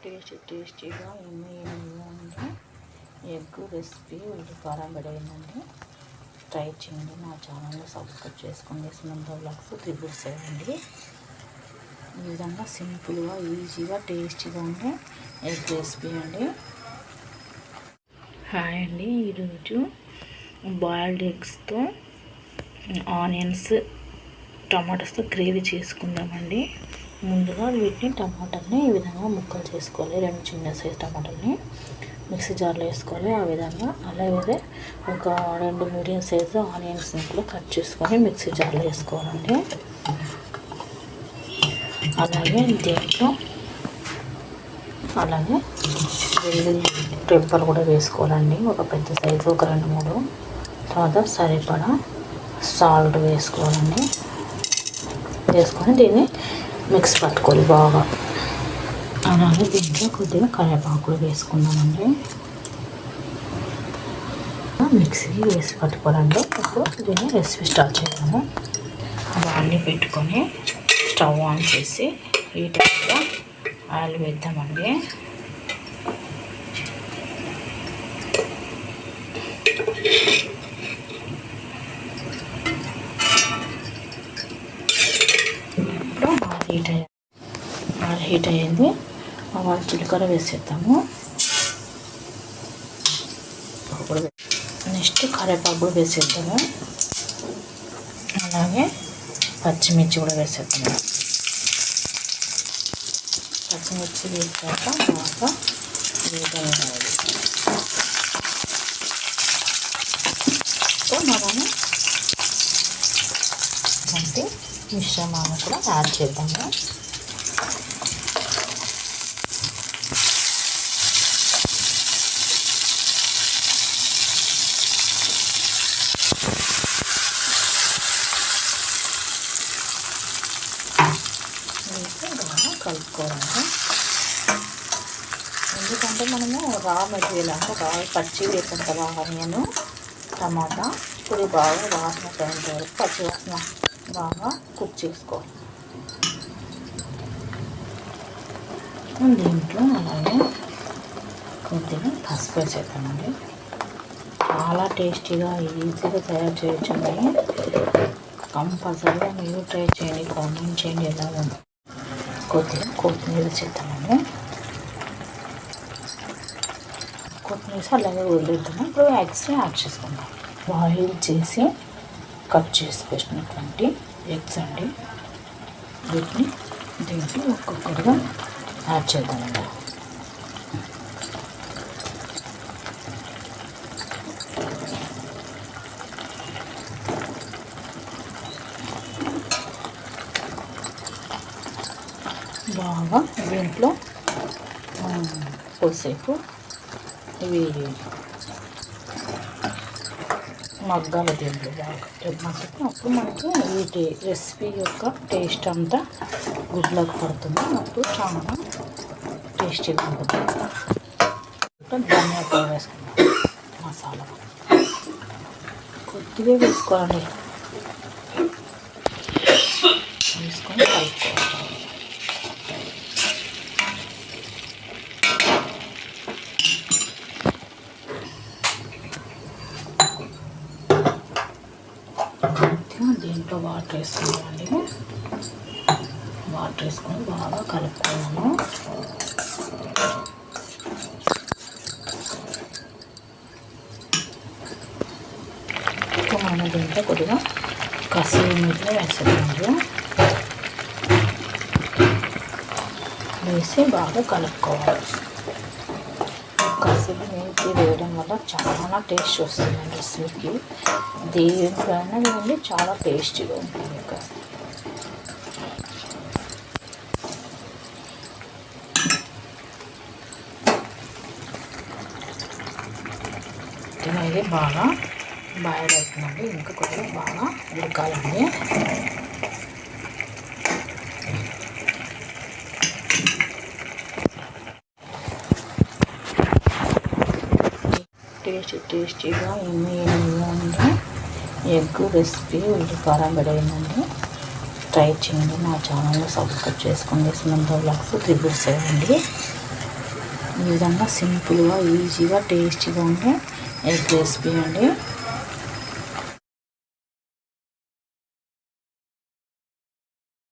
టేస్టీగా ఎమ్మె egg recipe ఉల్లికారం పడేయండి. Try చేయండి. నా ఛానల్ని సబ్స్క్రైబ్ చేసుకోండి. సునంద వ్లాగ్స్ 777 అండి. ఈ విధంగా సింపుల్గా ఈజీగా టేస్టీగా ఉండే ఎగ్ రెసిపీ అండి. హాయ్ అండి. ఈరోజు బాయిల్డ్ ఎగ్స్తో ఆనియన్స్ టమాటాస్తో గ్రేవీ చేసుకుందామండి. ముందుగా వీటిని టమాటాలని ఈ విధంగా ముక్కలు చేసుకోవాలి. 2 చిన్న సైజు టమాటాలని మిక్సీ జార్లో వేసుకోవాలి. ఆ విధంగా అలాగే ఒక 2 మీడియం సైజు ఆనియన్స్ కూడా కట్ చేసుకొని మిక్సీ జార్లో వేసుకోవాలండి. అలాగే దీంట్లో వెల్లుల్లి రెబ్బలు కూడా వేసుకోవాలండి. ఒక పెద్ద సైజు ఒక 2-3. తర్వాత సరిపడా సాల్ట్ వేసుకోవాలండి. వేసుకొని దీన్ని మిక్స్ పట్టుకోవాలి బాగా. అలాగే దీంట్లో కొద్దిగా కరివేపాకులు వేసుకున్నామండి. మిక్సీకి వేసి పట్టుకోవాలండి. ఇప్పుడు దీన్ని రెసిపీ స్టార్ట్ చేద్దాము. అవన్నీ పెట్టుకొని స్టవ్ ఆన్ చేసి ఈ టైప్గా ఆయిల్ వేద్దామండి. హీట్ అయ్యింది. ఆవాలు జీలకర్ర వేసేద్దాము. నెక్స్ట్ కరివేపాకు కూడా వేసేద్దాము. అలాగే పచ్చిమిర్చి కూడా వేసేద్దాము. పచ్చిమిర్చి వేసాక బాగా వేగనివ్వాలి. మనము అంటే మిశ్రమాన్ని కూడా యాడ్ చేద్దాము. కలుపుకోవాలి. ఎందుకంటే మనము రా మెటీరియల్ అంటే బాగా పచ్చి వేసాం కదా, ఆనియన్ టమాటా ఇప్పుడు బాగా వాసన పోయేంత వరకు పచ్చి వాసన బాగా కుక్ చేసుకోవాలి. దీంట్లో అలాగే కొద్దిగా పసుపు వేసేద్దామండి. చాలా టేస్టీగా ఈజీగా తయారు చేయొచ్చండి. కంపల్సరీగా మీరు ట్రై చేయండి, కామెంట్ చేయండి ఎలా ఉంది. కొద్దిగా కొత్తిమీర వేసేద్దామండి. కొత్తిమీర వేసి అలాగే వదిలేద్దాము. ఇప్పుడు ఎగ్స్ యాడ్ చేసుకుందాం. బాయిల్ చేసి కట్ చేసి పెట్టినటువంటి ఎగ్స్ అండి. వీటిని దీంట్లో ఒక్కొక్కటిగా యాడ్ చేద్దామండి. బాగా దీంట్లో కొద్దిసేపు ఇవి మగ్గాలి. దీంట్లో బాగా మగ్గితే అప్పుడు మనకి ఈ రెసిపీ యొక్క టేస్ట్ అంతా గుడ్లోకి పడుతుంది. అప్పుడు చాలా టేస్టీగా ఉంటుంది. ధనియా పొడి వేసుకుందాం. మసాలా కొద్దిగా వేసుకోవాలి. వేసుకొని కలుపుకోవాలి. దీంట్లో వాటర్ వేసుకోవాలండి. వాటర్ వేసుకొని బాగా కలుపుకోవాము. మనం దీంట్లో కొద్దిగా కసూరి మేతి వేసేద్దామండి. వేసి బాగా కలుపుకోవాలి. కసూరి మేతి వేయడం వల్ల చాలా టేస్ట్ వస్తుందండి రెసిపీకి. దేనికైనా కానీ చాలా టేస్టీగా ఉంటుంది. ఇది బాగా బాయిల్ అవుతుందండి. ఇంకా కొద్దిగా బాగా ఉడకాలండి. టేస్టీగా ఉండే ఎగ్ రెసిపీ ఉల్లికారం పడేయండి. ట్రై చేయండి. నా ఛానల్ని సబ్స్క్రైబ్ చేసుకోండి. సునంద వ్లాగ్స్ 777 అండి. ఈ విధంగా సింపుల్గా ఈజీగా టేస్టీగా ఉండే ఎగ్ రెసిపీ అండి.